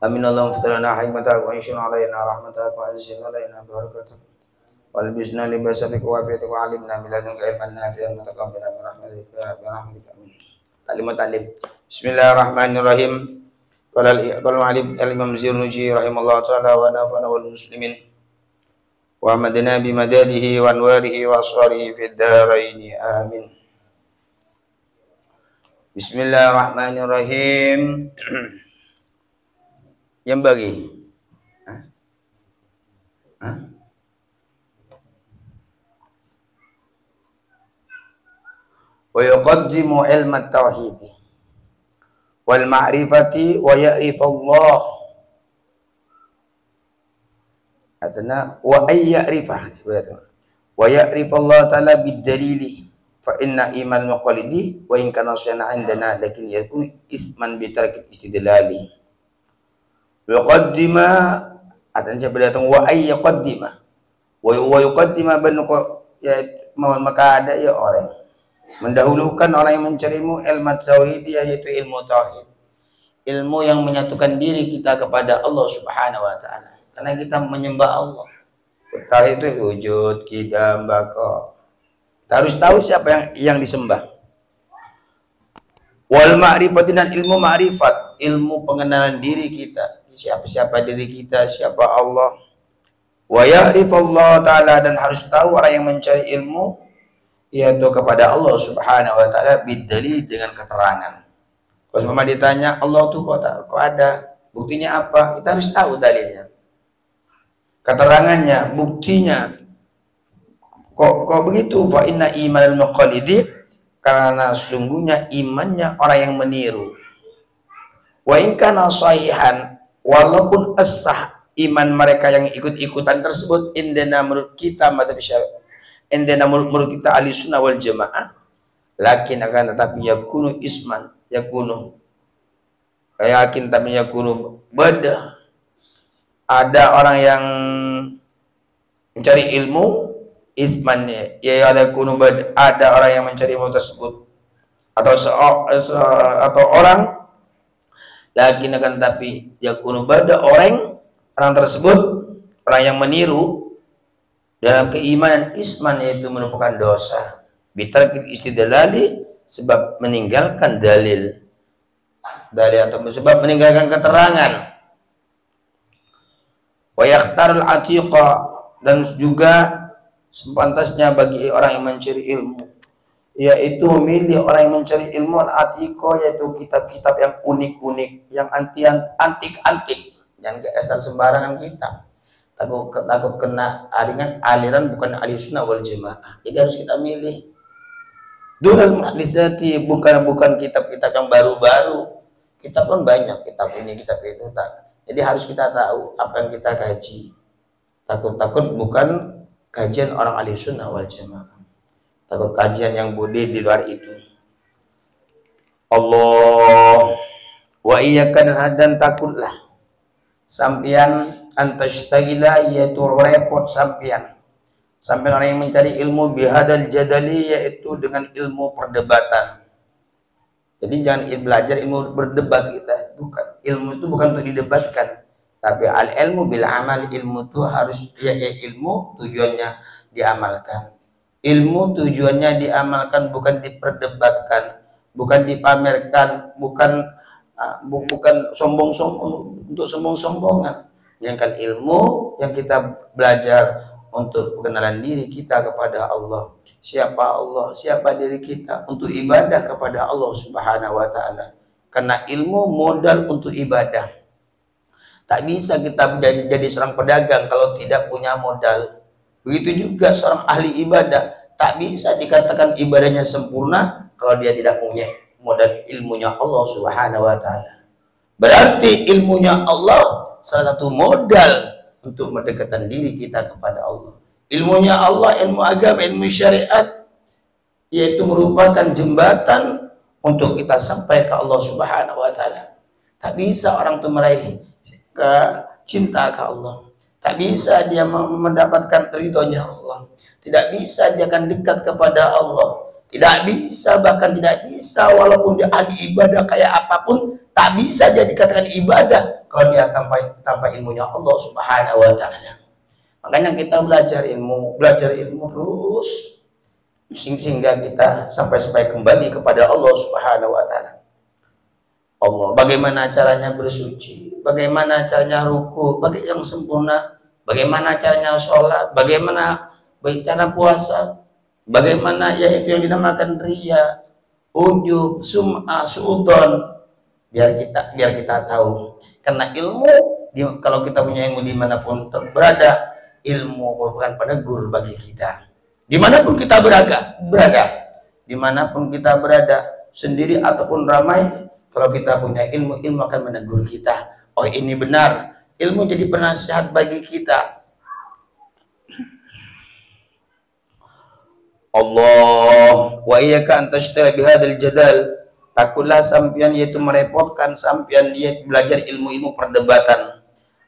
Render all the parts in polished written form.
Amin Allahumma fadlana hikmataka wa anshur alaina rahmataka wa anzil alaina barakataka wal bisna libasafika wa afiatika wa alimna min ladunka ilman nafi'an wa taqabbal min rahmatika ya rabbi rahmatika amin. Talim. Bismillahirrahmanirrahim. Qala al-imam Zirnuji rahimallahu ta'ala wa nafa'ana wal muslimin wa amadna bi madadihi wa anwarihi wa asrarihi fid dharain amin. Bismillahirrahmanirrahim. Yang bagi wa yuqaddimu ilma at-tauhid wal ma'rifati wa ya'rifu Allah adna wa ay ya'rifa wa ya'rifu Allah ta'ala bid-dalili fa inna iman muqallidi wa in kana syana indana lakin yakun isman bi tarki istidlali yuqaddima ada yang datang wa ay yuqaddima wa yuqaddima ya maka ada ya orang mendahulukan orang yang mencarimu ilmu tauhid yaitu ilmu tauhid, ilmu yang menyatukan diri kita kepada Allah Subhanahu wa taala, karena kita menyembah Allah. Tauhid itu wujud, qidam, baqa. Kita harus tahu siapa yang disembah. Wal ma'rifati, dan ilmu ma'rifat, ilmu pengenalan diri kita, siapa diri kita, siapa Allah. Wa ya'rifallahu ta'ala, dan harus tahu orang yang mencari ilmu yaitu kepada Allah Subhanahu wa taala bidalil, dengan keterangan. Kalau mama ditanya Allah tuh kok ada, buktinya apa? Kita harus tahu dalilnya, keterangannya, buktinya. Kok begitu? Fa inna imanal muqallidi, karena sesungguhnya imannya orang yang meniru. Wa in kana sahihan, walaupun asah iman mereka yang ikut-ikutan tersebut, indana menurut kita madzhab Syafi'i, indana menurut kita ahli sunnah wal jamaah, lakin akan tetapi yakunu isman, yakunu yakin tapi yakunu beda. Ada orang yang mencari ilmu ismannya ya yakunu beda, ada orang yang mencari ilmu tersebut atau orang, lakin akan tapi yakunu beda, orang tersebut orang yang meniru dalam keimanan isman, yaitu merupakan dosa bitarkil istidlali, sebab meninggalkan dalil atau sebab meninggalkan keterangan. Wa yakhtarul atiqa, dan juga sepantasnya bagi orang yang mencari ilmu yaitu memilih orang yang mencari ilmu al-atiqa, yaitu kitab-kitab yang unik-unik, yang antik-antik, jangan ke asal sembarangan kitab. Takut kena aliran bukan ahli sunnah wal jamaah. Jadi harus kita milih dunal muhditsati, bukan kitab-kitab yang baru-baru. Kitab pun banyak, kitab ini, kitab itu, tak. Jadi harus kita tahu apa yang kita kaji. Takut bukan kajian orang ahli sunnah wal jamaah, takut kajian yang boleh di luar itu. Allah wa iyyaka, dan takutlah sampian antashtagila, yaitu repot sampean orang yang mencari ilmu bihadal jadali, yaitu dengan ilmu perdebatan. Jadi jangan belajar ilmu berdebat kita, bukan. Ilmu itu bukan untuk didebatkan, tapi al ilmu bil amal, ilmu itu harus ilmu tujuannya diamalkan. Ilmu tujuannya diamalkan, bukan diperdebatkan, bukan dipamerkan, bukan sombong-sombong untuk sombong-sombongan. Yang kan ilmu yang kita belajar untuk pengenalan diri kita kepada Allah. Siapa Allah, siapa diri kita, untuk ibadah kepada Allah Subhanahu wa taala. Karena ilmu modal untuk ibadah. Tak bisa kita jadi seorang pedagang kalau tidak punya modal. Begitu juga seorang ahli ibadah, tak bisa dikatakan ibadahnya sempurna kalau dia tidak punya modal ilmunya Allah Subhanahu wa taala. Berarti ilmunya Allah salah satu modal untuk mendekatkan diri kita kepada Allah. Ilmunya Allah, ilmu agama, ilmu syariat, yaitu merupakan jembatan untuk kita sampai ke Allah Subhanahu wa taala. Tak bisa orang itu meraih ke cinta ke Allah. Tak bisa dia mendapatkan ridhonya Allah. Tidak bisa dia akan dekat kepada Allah. Tidak bisa, bahkan tidak bisa, walaupun dia ahli ibadah kayak apapun, tak bisa jadi dikatakan ibadah kalau dia tanpa ilmunya Allah Subhanahu wa Ta'ala. Makanya kita belajar ilmu terus sehingga kita sampai kembali kepada Allah Subhanahu wa Ta'ala. Allah, bagaimana caranya bersuci, bagaimana caranya ruku, bagaimana yang sempurna, bagaimana caranya sholat, bagaimana cara puasa, bagaimana yaitu yang dinamakan riya, ujub, sum'ah, su'udon, biar kita tahu. Karena ilmu, kalau kita punya ilmu dimanapun berada, ilmu merupakan penegur bagi kita. Dimanapun kita berada, dimanapun kita berada, sendiri ataupun ramai, kalau kita punya ilmu akan menegur kita. Oh, ini benar. Ilmu jadi penasihat bagi kita. Allah, wa iyyaka an tashtagila bihadzal jadal. Takutlah sampian yaitu merepotkan sampian yaitu belajar ilmu-ilmu perdebatan.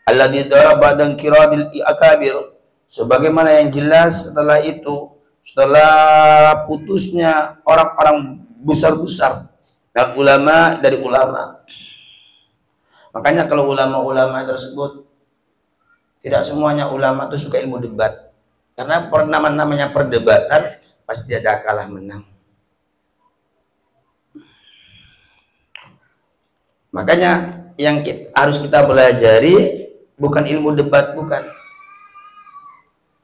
Alladzi daraba dan kiradil akabir. Sebagaimana yang jelas setelah itu, setelah putusnya orang-orang besar-besar dari ulama. Makanya kalau ulama-ulama tersebut, tidak semuanya ulama itu suka ilmu debat. Karena namanya perdebatan pasti ada kalah menang. Makanya yang harus kita pelajari bukan ilmu debat, bukan.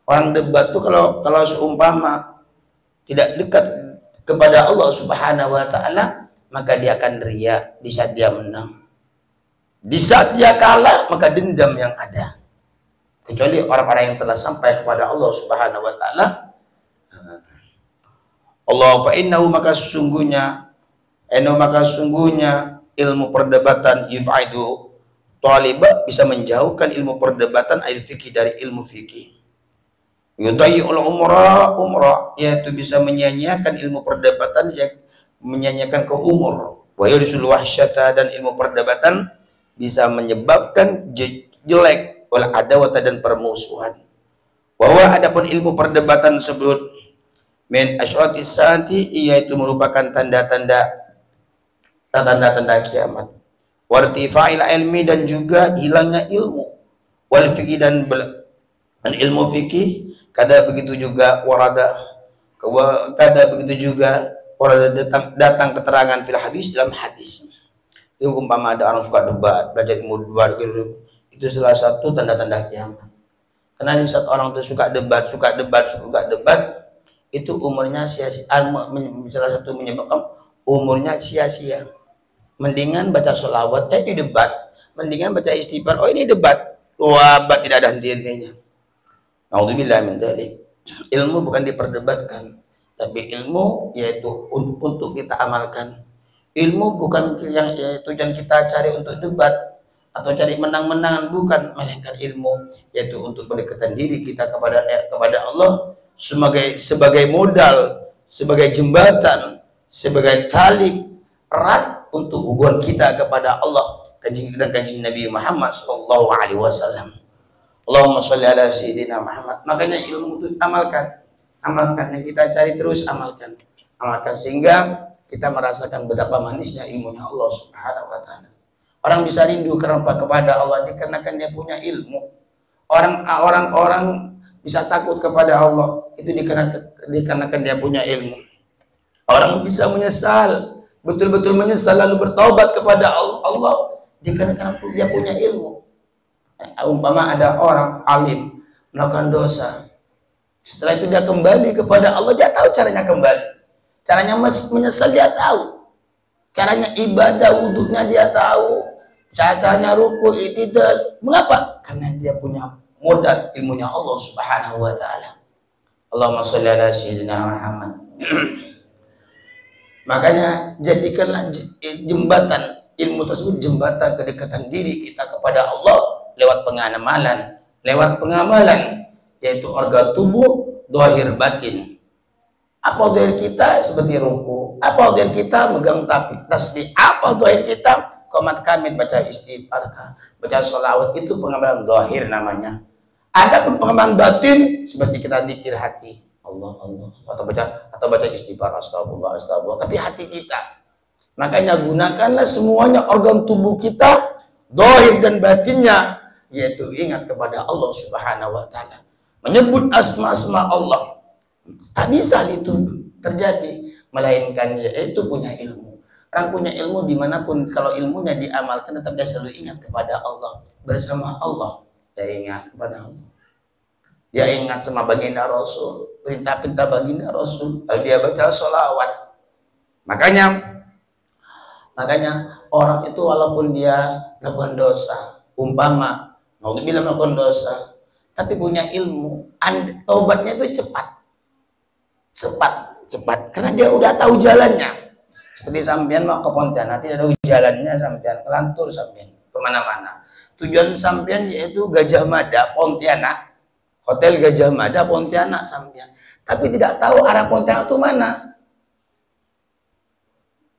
Orang debat itu kalau seumpama tidak dekat kepada Allah Subhanahu wa Ta'ala, maka dia akan riya di saat dia menang. Di saat dia kalah, maka dendam yang ada. Kecuali orang-orang yang telah sampai kepada Allah Subhanahu wa Ta'ala. Allah fa innahu maka sesungguhnya ilmu perdebatan yubaidu talibah bisa menjauhkan ilmu perdebatan al-fikih dari ilmu fikih. Yudayyul umrah yaitu bisa menyanyiakan ilmu perdebatan yang menyanyiakan ke umur. Wa yurisul wahsyata dan ilmu perdebatan bisa menyebabkan jelek wal adawata dan permusuhan. Bahwa adapun ilmu perdebatan tersebut min asyratis saati yaitu merupakan tanda-tanda kiamat. Wartifa'il ilmi dan juga hilangnya ilmu. Wal fikih dan ilmu fikih kada begitu juga datang keterangan fil hadis dalam hadis. Itu umpama ada orang suka debat, belajar ilmu debat itu salah satu tanda-tanda kiamat. Karena di saat orang itu suka debat, itu umurnya sia-sia. Salah satu menyebabkan umurnya sia-sia. Mendingan baca sholawat, ini debat. Mendingan baca istighfar, oh ini debat. Wah, tidak ada henti-hentinya. Naudzubillah min dzalik. Ilmu bukan diperdebatkan, tapi ilmu yaitu untuk kita amalkan. Ilmu bukan yang kita cari untuk debat atau cari menang-menangan, bukan, melainkan ilmu yaitu untuk pendekatan diri kita kepada Allah sebagai modal, sebagai jembatan, sebagai tali erat untuk hubungan kita kepada Allah dan kanjeng Nabi Muhammad sallallahu alaihi wasallam. Allahumma sholli ala sayyidina Muhammad. Makanya ilmu itu amalkan yang kita cari terus amalkan sehingga kita merasakan betapa manisnya ilmunya Allah Subhanahu wa Ta'ala. Orang bisa rindu kepada Allah dikarenakan dia punya ilmu. Orang bisa takut kepada Allah itu dikarenakan dia punya ilmu. Orang bisa menyesal, betul-betul menyesal lalu bertaubat kepada Allah dikarenakan dia punya ilmu. Umpama ada orang alim melakukan dosa, setelah itu dia kembali kepada Allah, dia tahu caranya kembali, caranya menyesal dia tahu, caranya ibadah wudhunya dia tahu, caranya ruku i'tidal. Mengapa? Karena dia punya modal ilmunya Allah Subhanahu wa Ta'ala. Allahumma sholli ala sayyidina Muhammad. Makanya jadikanlah jembatan ilmu tersebut jembatan kedekatan diri kita kepada Allah lewat pengamalan yaitu organ tubuh zahir batin. Apa zahir kita seperti ruku, apa zahir kita megang tasbih, apa zahir kita qomat kamit, baca istighfar, baca sholawat, itu pengamalan zahir namanya. Ada pun pengamalan batin seperti kita zikir hati. Allah, atau baca istighfar, astagfirullah, astagfirullah, tapi hati kita. Makanya gunakanlah semuanya organ tubuh kita, zahir dan batinnya, yaitu ingat kepada Allah Subhanahu wa taala. Menyebut asma-asma Allah. Tak bisa itu terjadi, melainkan yaitu punya ilmu. Orang punya ilmu dimanapun, kalau ilmunya diamalkan, tetap dia selalu ingat kepada Allah. Bersama Allah, dia ingat kepada Allah. Dia ingat sama baginda Rasul, perintah-perintah baginda Rasul. Kalau dia baca sholawat, makanya orang itu walaupun dia melakukan dosa, umpama mau dibilang melakukan dosa, tapi punya ilmu, taubatnya itu cepat, karena dia udah tahu jalannya. Seperti sampean mau ke Pontianak, tidak tahu jalannya, sampean kelantur, sampean kemana-mana. Tujuan sampean yaitu Gajah Mada, Pontianak, Hotel Gajah Mada, Pontianak sampean, tapi tidak tahu arah Pontianak itu mana.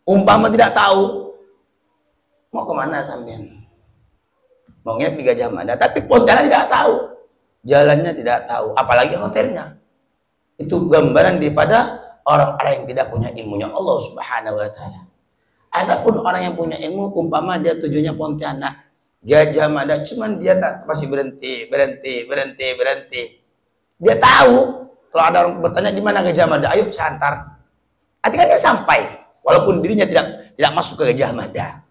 Umpama tidak tahu mau kemana sampean, mau nginep di Gajah Mada, tapi Pontianak tidak tahu, jalannya tidak tahu, apalagi hotelnya. Itu gambaran daripada orang-orang yang tidak punya ilmunya Allah Subhanahu wa taala. Adapun orang yang punya ilmu, umpama dia tujuannya Pontianak, Gajah Mada, cuman dia masih berhenti. Dia tahu kalau ada orang bertanya di mana Gajah Mada, ayo saya antar. Artinya dia sampai, walaupun dirinya tidak masuk ke Gajah Mada.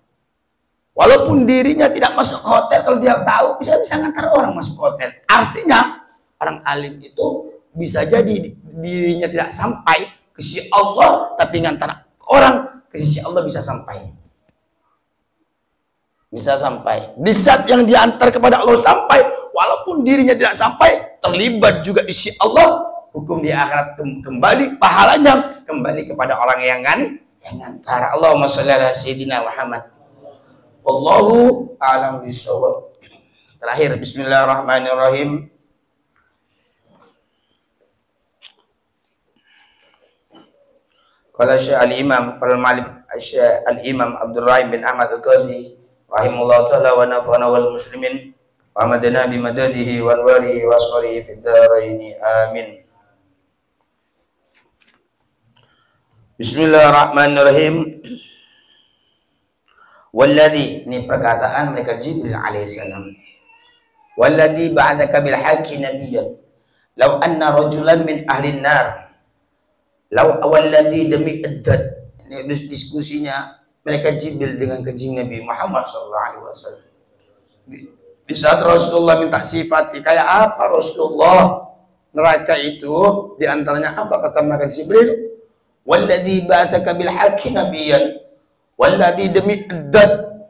Walaupun dirinya tidak masuk ke hotel, kalau dia tahu bisa ngantar orang masuk ke hotel. Artinya orang alim itu bisa jadi dirinya tidak sampai ke sisi Allah, tapi ngantar orang ke sisi Allah bisa sampai. Bisa sampai. Di saat yang diantar kepada Allah sampai, walaupun dirinya tidak sampai, terlibat juga di sisi Allah, hukum di akhirat kembali, pahalanya kembali kepada orang yang ngantar. Allahumma sholli ala sayyidina Muhammad. Wallahu a'lam bishawab. Terakhir, bismillahirrahmanirrahim. Qala Syekh al-Imam Syekh al-Imam Abdul Rahim bin Ahmad al-Qadhi rahimahullah ta'ala wa nafa'ana wal muslimin wa amadana bimadadihi wa anwarihi wa asfarihi fid dharaini amin. Bismillahirrahmanirrahim. Walladhi, ini perkataan mereka Jibril alaihissalam. Walladhi ba'athaka bil haqqi nabiyyan law anna rajulan min ahli nar law walladhi demi addad. Ini diskusinya mereka Jibril dengan kanjeng Nabi Muhammad sallallahu alaihi wasallam. Di saat Rasulullah minta sifat, kayak apa Rasulullah neraka itu, di antaranya apa kata mereka Jibril? Walladhi ba'athaka bil haqqi nabiyyan, walladhi demi addad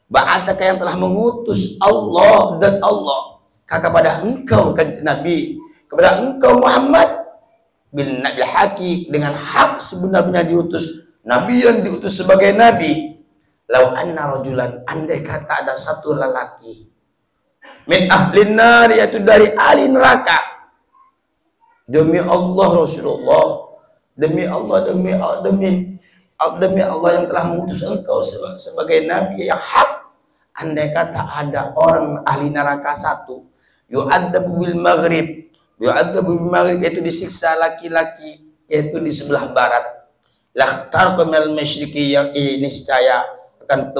ba'athaka yang telah mengutus Allah dan Allah kepada engkau Nabi, kepada engkau Muhammad bil haqqi, dengan hak sebenarnya diutus Nabi, yang diutus sebagai Nabi. Lau anna rajulan, andai kata ada satu lelaki min ahlin nar, yaitu dari ahli neraka, demi Allah Rasulullah, demi Allah yang telah mengutus engkau sebagai Nabi yang hak, andai kata ada orang ahli neraka satu, yu'adzabu bil maghrib, yaitu disiksa laki-laki, yaitu di sebelah barat, lakhtar minal masyriqi, yang ini saya akan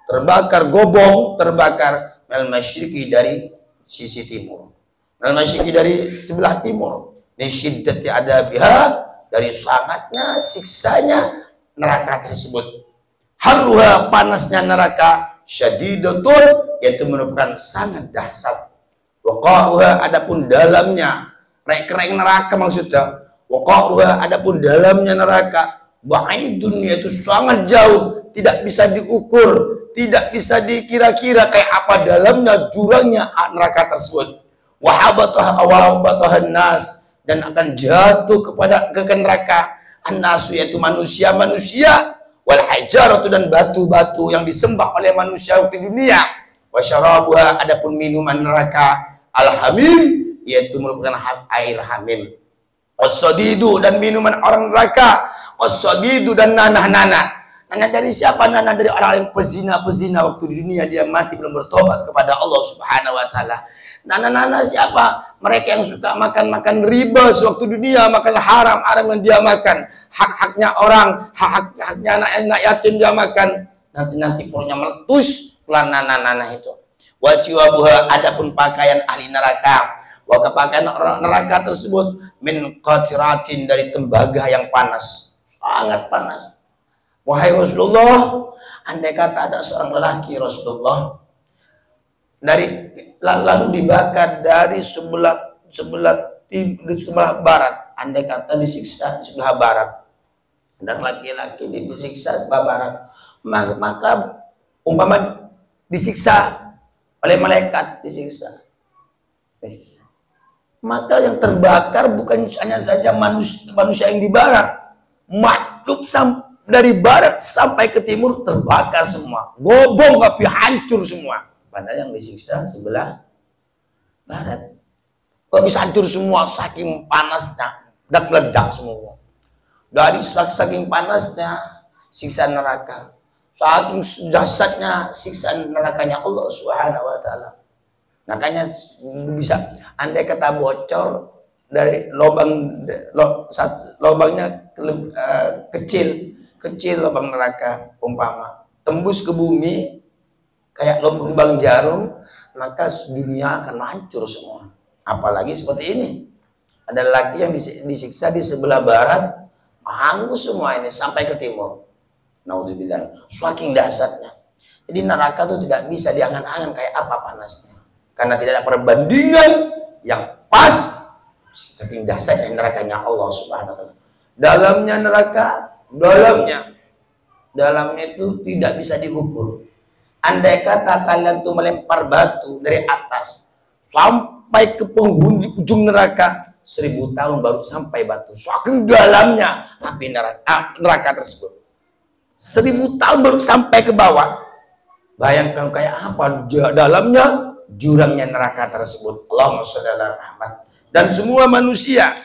terbakar gobong, terbakar minal masyriqi, dari sisi timur, minal masyriqi dari sebelah timur, min syiddati adabiha, dari sangatnya siksanya neraka tersebut, harruha, panasnya neraka, syadidatun, yaitu merupakan sangat dahsyat, waqa'uha, adapun dalamnya, rek-rek neraka maksudnya, waqa'uha, adapun dalamnya neraka, ba'idun, yaitu sangat jauh, tidak bisa diukur, tidak bisa dikira-kira kayak apa dalamnya, jurangnya neraka tersebut. Wahabatahan nas, dan akan jatuh ke neraka an-nasu, yaitu manusia, wal hajaratu, dan batu-batu yang disembah oleh manusia di dunia. Wasyarabuha, adapun minuman neraka, al-hamim, yaitu merupakan air hamim. Wasadidu, dan minuman orang neraka, wasadidu, dan nanah-nanah. Nana dari siapa? Nana dari orang yang pezina waktu di dunia dia mati belum bertobat kepada Allah Subhanahu wa taala. Nana siapa? Mereka yang suka makan riba sewaktu dunia, makan haram yang dia makan. Hak-haknya orang, hak-haknya anak yatim dia makan. Nanti perutnya meletus pelan nana itu. Wa siwabuha, adapun pakaian ahli neraka. Wa pakaian orang neraka tersebut min qatiratin, dari tembaga yang panas, sangat panas. Wahai Rasulullah, andai kata ada seorang lelaki Rasulullah lalu dibakar dari sebelah barat, andai kata disiksa di sebelah barat, dan laki-laki disiksa sebelah barat, maka umpama disiksa oleh malaikat, disiksa, maka yang terbakar bukan hanya saja manusia yang di barat, makhluk dari barat sampai ke timur terbakar semua, gobong api, hancur semua. Padahal yang disiksa sebelah barat, kok bisa hancur semua? Saking panasnya, meledak semua. Dari saking panasnya siksa neraka, saking dahsyatnya siksa nerakanya Allah Subhanahu wa taala. Makanya bisa, andai kata bocor dari lubangnya kecil lubang neraka, umpama tembus ke bumi kayak lubang jarum, maka dunia akan hancur semua. Apalagi seperti ini, ada lagi yang disiksa di sebelah barat, hangus semua ini sampai ke timur. Naudzubillah, saking dahsyatnya. Jadi neraka itu tidak bisa diangan-angan kayak apa panasnya, karena tidak ada perbandingan yang pas saking dahsyatnya nerakanya Allah Subhanahu wa taala. Dalamnya neraka, dalamnya itu tidak bisa diukur. Andai kata kalian tuh melempar batu dari atas sampai ke penghuni ujung neraka, 1000 tahun baru sampai batu. Saking dalamnya api neraka tersebut, 1000 tahun baru sampai ke bawah. Bayangkan kayak apa dalamnya, jurangnya neraka tersebut. Allahumma sholli ala Muhammad. Dan semua manusia,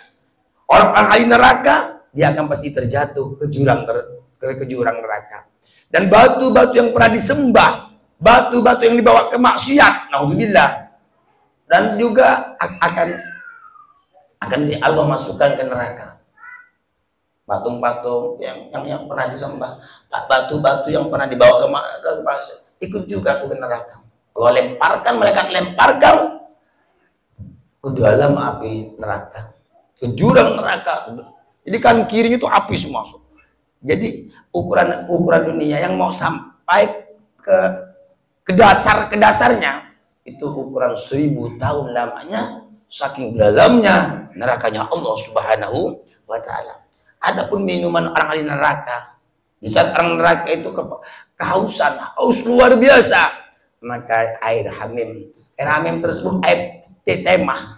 orang ahli neraka, dia akan pasti terjatuh ke jurang neraka. Dan batu-batu yang pernah disembah, batu-batu yang dibawa ke maksiat, naudzubillah, dan juga akan Allah masukkan ke neraka. Patung-patung yang pernah disembah, batu-batu yang pernah dibawa ke maksiat, ikut juga ke neraka. Allah lemparkan, malaikat lemparkan ke dalam api neraka, ke jurang neraka. Jadi kan kirinya itu api semua. Jadi ukuran dunia yang mau sampai ke dasarnya itu ukuran 1000 tahun lamanya, saking dalamnya nerakanya Allah Subhanahu wa taala. Adapun minuman orang ahli neraka, di saat orang neraka itu kehausan, haus luar biasa, maka air hamim tersebut air tetema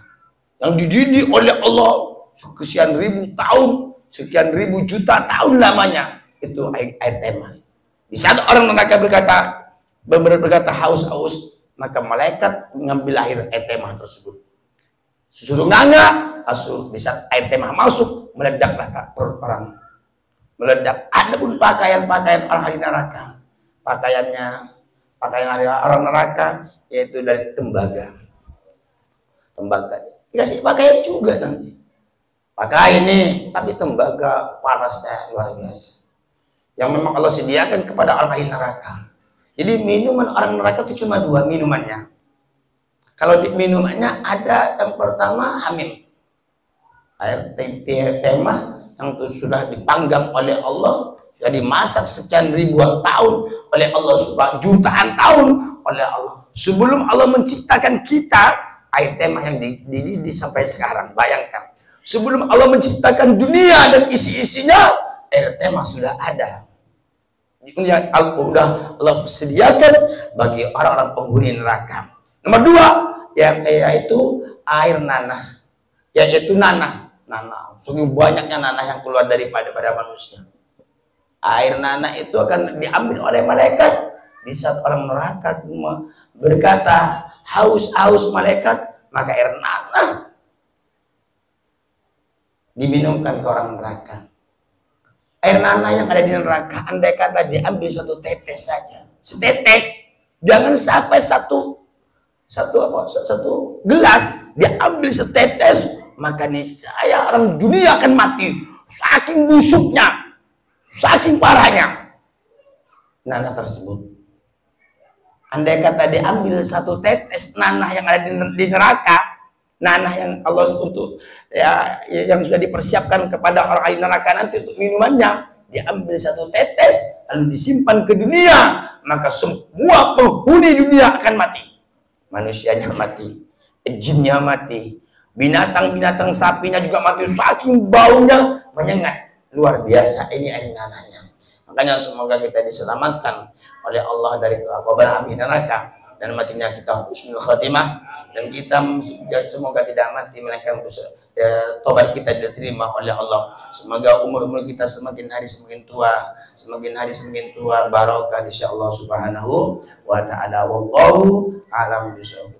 yang dididih oleh Allah sekian ribu tahun, sekian ribu juta tahun lamanya, itu air tema. Di saat orang neraka berkata haus, maka malaikat mengambil air tema tersebut, suruh nganga, di saat air tema masuk, meledaklah perut orang, meledak. Adapun pakaian orang ahli neraka, pakaian orang neraka yaitu dari tembaga dikasih pakaian juga nanti, pakai ini, tapi tembaga panasnya luar biasa, yang memang Allah sediakan kepada orang ahli neraka. Jadi minuman orang neraka itu cuma 2 minumannya. Kalau di minumannya ada yang pertama hamim, air tema yang sudah dipanggang oleh Allah, sudah dimasak sekian ribuan tahun oleh Allah, jutaan tahun oleh Allah. Sebelum Allah menciptakan kita, air tema yang dididih sampai sekarang. Bayangkan, sebelum Allah menciptakan dunia dan isi-isinya, air tema sudah ada. Yang Allah sediakan bagi orang-orang penghuni neraka. Nomor 2, yaitu air nanah, yaitu nanah. Sungguh banyaknya nanah yang keluar daripada manusia. Air nanah itu akan diambil oleh malaikat. Di saat orang neraka berkata haus malaikat, maka air nanah diminumkan ke orang neraka. Air nanah yang ada di neraka, andai kata diambil satu tetes saja, setetes, jangan sampai satu gelas diambil setetes, maka niscaya orang dunia akan mati. Saking busuknya, saking parahnya nanah tersebut. Andai kata diambil satu tetes nanah yang ada di neraka, nanah yang Allah untuk yang sudah dipersiapkan kepada orang ahli neraka nanti untuk minumannya, diambil satu tetes lalu disimpan ke dunia, maka semua penghuni dunia akan mati. Manusianya mati, jinnya mati, binatang-binatang sapinya juga mati, saking baunya menyengat. Luar biasa ini air nanahnya. Makanya semoga kita diselamatkan oleh Allah dari kobaran api neraka, dan matinya kita husnul khatimah, dan kita semoga tidak mati melainkan tobat kita diterima oleh Allah. Semoga umur kita semakin hari semakin tua, barokah insyaallah subhanahu wa ta'ala. Wallahu a'lam bishawab.